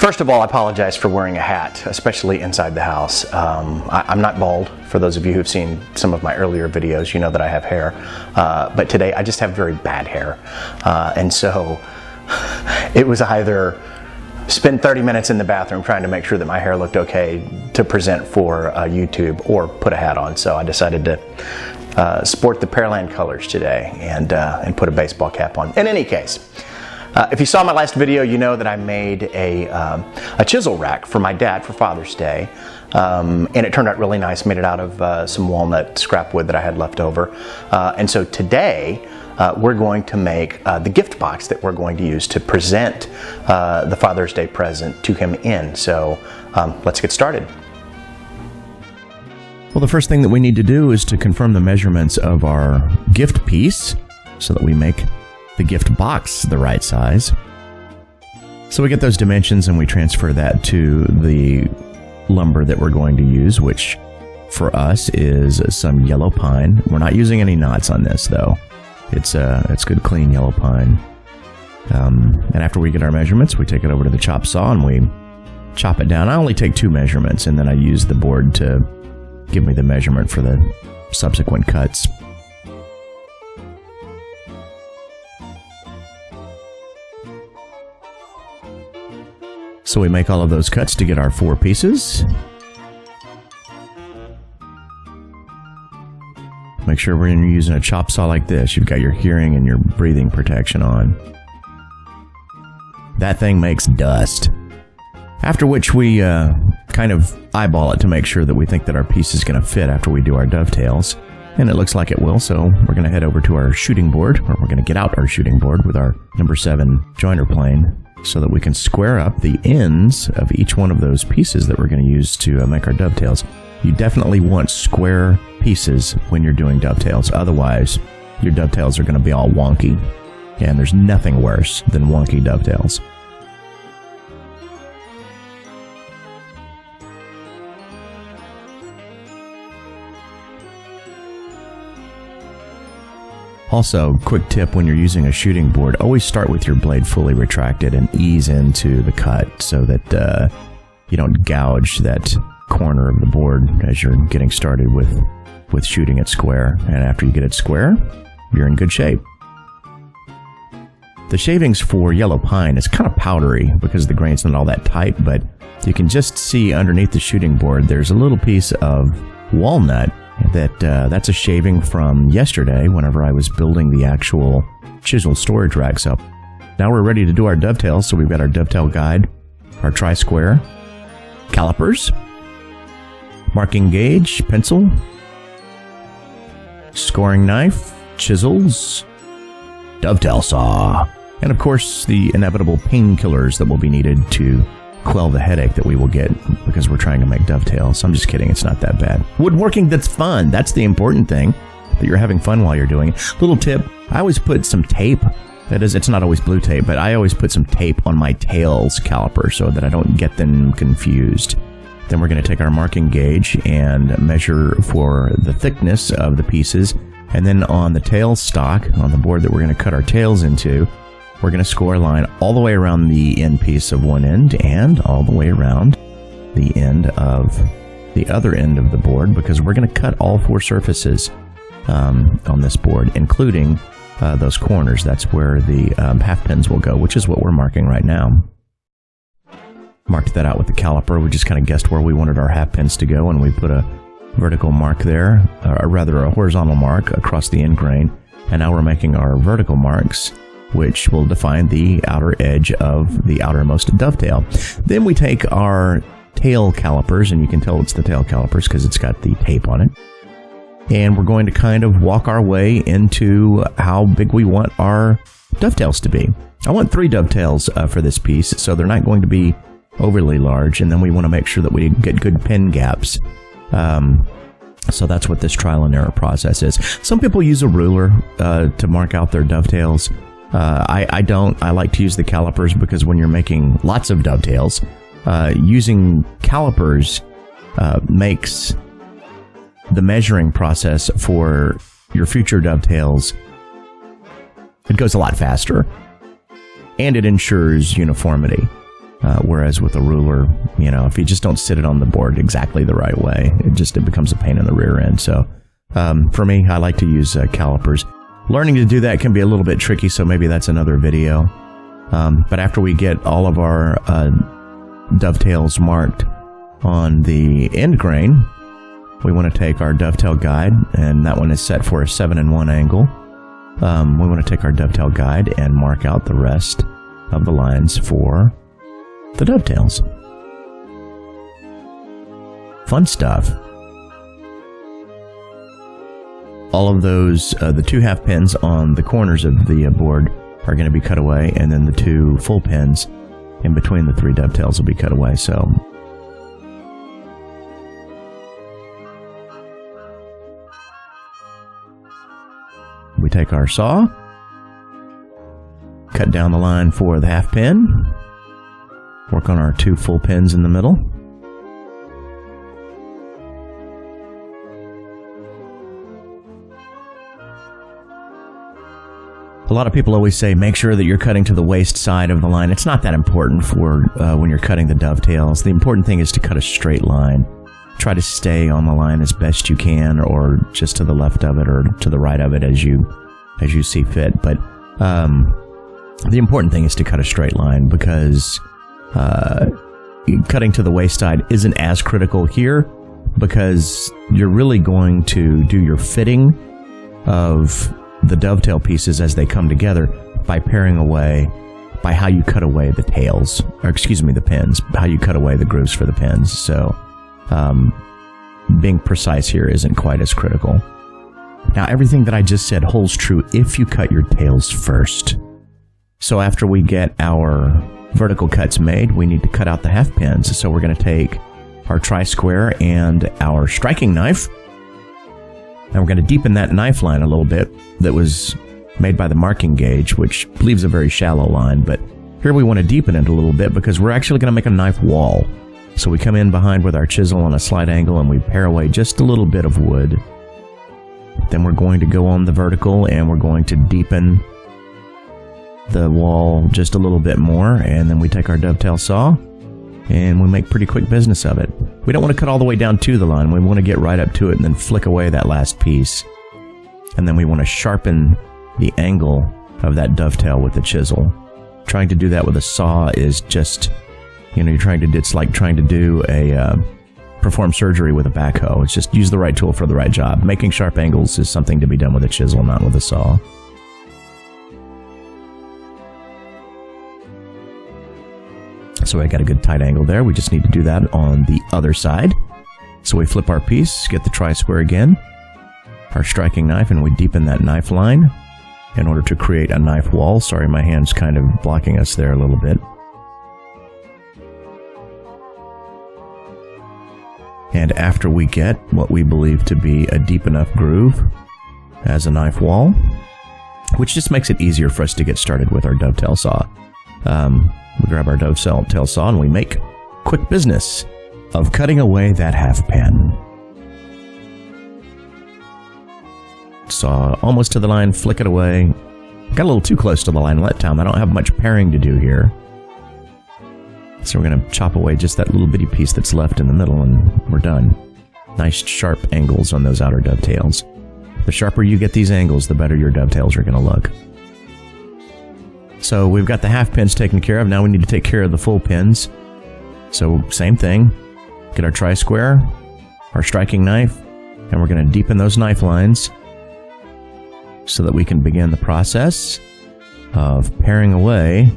First of all, I apologize for wearing a hat, especially inside the house. I'm not bald. For those of you who've seen some of my earlier videos, you know that I have hair. But today I just have very bad hair. And so it was either spend 30 minutes in the bathroom trying to make sure that my hair looked okay to present for YouTube, or put a hat on. So I decided to sport the Pearland colors today and put a baseball cap on. In any case, if you saw my last video, you know that I made a chisel rack for my dad for Father's Day, and it turned out really nice. Made it out of some walnut scrap wood that I had left over, and so today we're going to make the gift box that we're going to use to present the Father's Day present to him in. So let's get started. Well, the first thing that we need to do is to confirm the measurements of our gift piece so that we make the gift box the right size. So we get those dimensions and we transfer that to the lumber that we're going to use, which for us is some yellow pine. We're not using any knots on this though. It's good clean yellow pine. And after we get our measurements, we take it over to the chop saw and we chop it down. I only take 2 measurements, and then I use the board to give me the measurement for the subsequent cuts. So we make all of those cuts to get our 4 pieces. Make sure when you're using a chop saw like this, you've got your hearing and your breathing protection on. That thing makes dust. After which we kind of eyeball it to make sure that we think that our piece is going to fit after we do our dovetails. And it looks like it will, so we're going to head over to our shooting board, or we're going to get out our shooting board with our number 7 joiner plane, so that we can square up the ends of each one of those pieces that we're going to use to make our dovetails. You definitely want square pieces when you're doing dovetails, otherwise your dovetails are going to be all wonky, and there's nothing worse than wonky dovetails. Also, quick tip when you're using a shooting board, always start with your blade fully retracted and ease into the cut so that you don't gouge that corner of the board as you're getting started with shooting it square. And after you get it square, you're in good shape. The shavings for yellow pine is kind of powdery because the grain's not all that tight, but you can just see underneath the shooting board there's a little piece of walnut that's a shaving from yesterday whenever I was building the actual Chisel Storage Racks up. Now we're ready to do our dovetails, so we've got our dovetail guide, our tri-square, calipers, marking gauge, pencil, scoring knife, chisels, dovetail saw, and of course the inevitable painkillers that will be needed to quell the headache that we will get because we're trying to make dovetails. I'm just kidding, it's not that bad. Woodworking that's fun, that's the important thing, that you're having fun while you're doing it. Little tip, I always put some tape, that is, it's not always blue tape, but I always put some tape on my tails caliper so that I don't get them confused. Then we're going to take our marking gauge and measure for the thickness of the pieces, and then on the tail stock, on the board that we're going to cut our tails into, we're going to score a line all the way around the end piece of one end and all the way around the end of the other end of the board, because we're going to cut all 4 surfaces on this board, including those corners. That's where the half pins will go, which is what we're marking right now. Marked that out with the caliper. We just kind of guessed where we wanted our half pins to go, and we put a vertical mark there, or rather a horizontal mark across the end grain. And now we're making our vertical marks, which will define the outer edge of the outermost dovetail. Then we take our tail calipers, and you can tell it's the tail calipers because it's got the tape on it. And we're going to kind of walk our way into how big we want our dovetails to be. I want 3 dovetails for this piece, so they're not going to be overly large, and then we want to make sure that we get good pin gaps. So that's what this trial and error process is. Some people use a ruler to mark out their dovetails. I don't. I like to use the calipers because when you're making lots of dovetails, using calipers makes the measuring process for your future dovetails, it goes a lot faster, and it ensures uniformity. Whereas with a ruler, you know, if you just don't sit it on the board exactly the right way, it becomes a pain in the rear end. So for me, I like to use calipers. Learning to do that can be a little bit tricky, so maybe that's another video. But after we get all of our dovetails marked on the end grain, we want to take our dovetail guide, and that one is set for a 7-1 angle. We want to take our dovetail guide and mark out the rest of the lines for the dovetails. Fun stuff. All of those, the 2 half pins on the corners of the board are going to be cut away, and then the 2 full pins in between the 3 dovetails will be cut away. So we take our saw, cut down the line for the half pin, work on our 2 full pins in the middle. A lot of people always say, make sure that you're cutting to the waist side of the line. It's not that important for when you're cutting the dovetails. The important thing is to cut a straight line. Try to stay on the line as best you can, or just to the left of it or to the right of it as you see fit. But the important thing is to cut a straight line, because cutting to the waist side isn't as critical here, because you're really going to do your fitting of the dovetail pieces as they come together by paring away, by how you cut away the tails, or excuse me, the pins, how you cut away the grooves for the pins. So being precise here isn't quite as critical. Now, everything that I just said holds true if you cut your tails first. So after we get our vertical cuts made, we need to cut out the half pins. So we're going to take our tri-square and our striking knife, and we're going to deepen that knife line a little bit that was made by the marking gauge, which leaves a very shallow line. But here we want to deepen it a little bit because we're actually going to make a knife wall. So we come in behind with our chisel on a slight angle and we pare away just a little bit of wood. Then we're going to go on the vertical and we're going to deepen the wall just a little bit more. And then we take our dovetail saw and we make pretty quick business of it. We don't want to cut all the way down to the line. We want to get right up to it and then flick away that last piece. And then we want to sharpen the angle of that dovetail with the chisel. Trying to do that with a saw is just, you know, it's like trying to do perform surgery with a backhoe. It's just use the right tool for the right job. Making sharp angles is something to be done with a chisel, not with a saw. So I got a good tight angle there. We just need to do that on the other side. So we flip our piece, get the tri-square again, our striking knife, and we deepen that knife line in order to create a knife wall. Sorry, my hand's kind of blocking us there a little bit. And after we get what we believe to be a deep enough groove as a knife wall, which just makes it easier for us to get started with our dovetail saw. We grab our dovetail saw and we make quick business of cutting away that half pin. Saw almost to the line, flick it away. Got a little too close to the line that time. I don't have much paring to do here. So we're going to chop away just that little bitty piece that's left in the middle and we're done. Nice sharp angles on those outer dovetails. The sharper you get these angles, the better your dovetails are going to look. So we've got the half pins taken care of. Now we need to take care of the full pins. So same thing. Get our tri-square, our striking knife, and we're going to deepen those knife lines so that we can begin the process of paring away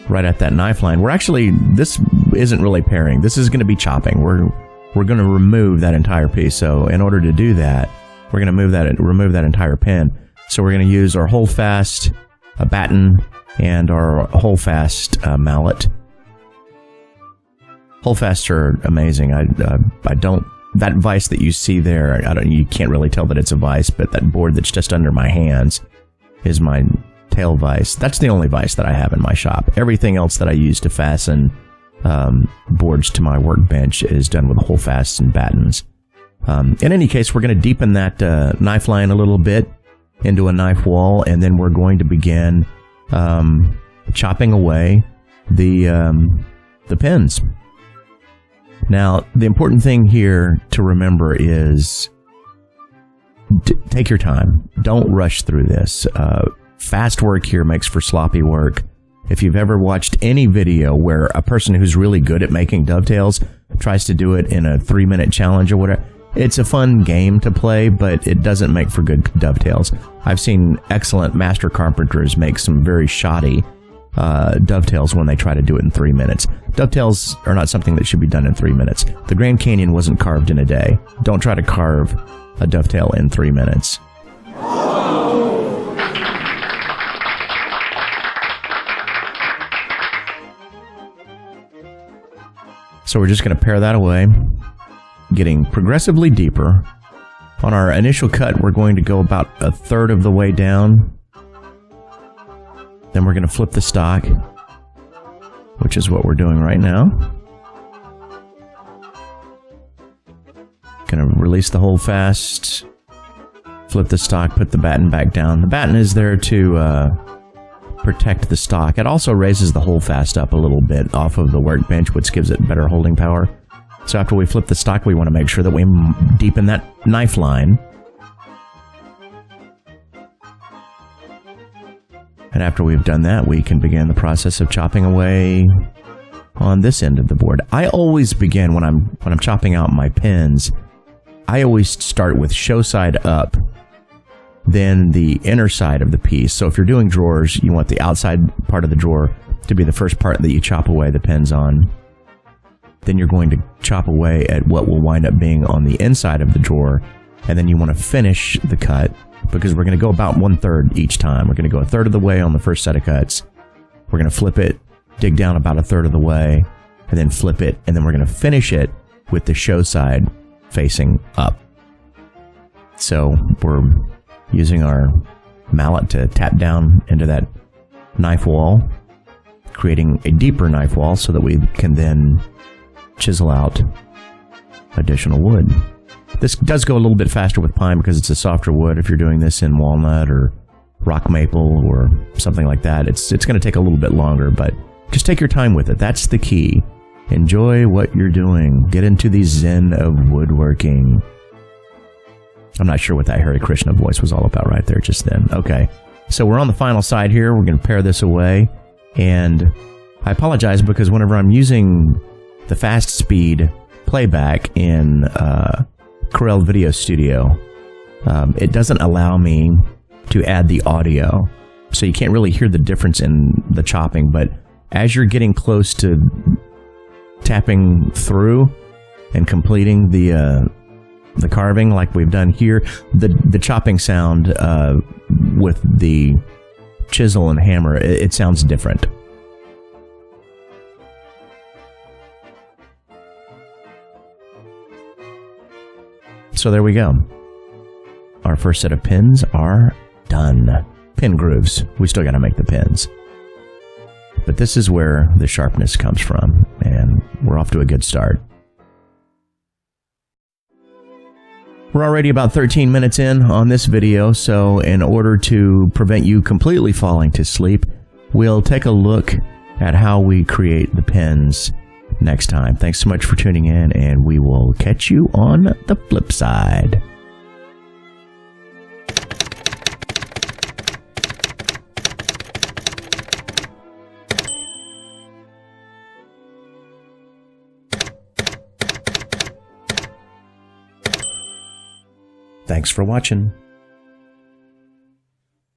right at that knife line. This isn't really paring. This is going to be chopping. We're going to remove that entire piece. So in order to do that, we're going to remove that entire pin. So we're going to use our holdfast batten and our holdfast mallet. Holdfasts are amazing. That vise that you see there, you can't really tell that it's a vise, but that board that's just under my hands is my tail vise. That's the only vise that I have in my shop. Everything else that I use to fasten boards to my workbench is done with holdfasts and battens. In any case, we're going to deepen that knife line a little bit into a knife wall, and then we're going to begin chopping away the pins. Now, the important thing here to remember is take your time. Don't rush through this. Fast work here makes for sloppy work. If you've ever watched any video where a person who's really good at making dovetails tries to do it in a 3-minute challenge or whatever, it's a fun game to play, but it doesn't make for good dovetails. I've seen excellent master carpenters make some very shoddy dovetails when they try to do it in 3 minutes. Dovetails are not something that should be done in 3 minutes. The Grand Canyon wasn't carved in a day. Don't try to carve a dovetail in 3 minutes. So we're just going to pare that away, getting progressively deeper. On our initial cut, we're going to go about a third of the way down. Then we're going to flip the stock, which is what we're doing right now. Going to release the hole fast, flip the stock, put the batten back down. The batten is there to protect the stock. It also raises the hole fast up a little bit off of the workbench, which gives it better holding power. So after we flip the stock, we want to make sure that we deepen that knife line. And after we've done that, we can begin the process of chopping away on this end of the board. I always begin when I'm chopping out my pins. I always start with show side up, then the inner side of the piece. So if you're doing drawers, you want the outside part of the drawer to be the first part that you chop away the pins on. Then you're going to chop away at what will wind up being on the inside of the drawer, and then you want to finish the cut, because we're going to go about 1/3 each time. We're going to go a third of the way on the first set of cuts. We're going to flip it, dig down about a third of the way, and then flip it, and then we're going to finish it with the show side facing up. So we're using our mallet to tap down into that knife wall, creating a deeper knife wall so that we can then chisel out additional wood. This does go a little bit faster with pine because it's a softer wood. If you're doing this in walnut or rock maple or something like that, it's going to take a little bit longer, but just take your time with it. That's the key. Enjoy what you're doing. Get into the zen of woodworking. I'm not sure what that Hare Krishna voice was all about right there just then. Okay, so we're on the final side here. We're going to pare this away, and I apologize because whenever I'm using the fast speed playback in Corel Video Studio, it doesn't allow me to add the audio, so you can't really hear the difference in the chopping. But as you're getting close to tapping through and completing the carving like we've done here, the chopping sound with the chisel and hammer, it sounds different. So there we go. Our first set of pins are done. Pin grooves. We still got to make the pins. But this is where the sharpness comes from, and we're off to a good start. We're already about 13 minutes in on this video, so in order to prevent you completely falling to sleep, we'll take a look at how we create the pins next time. Thanks so much for tuning in, and we will catch you on the flip side. Thanks for watching.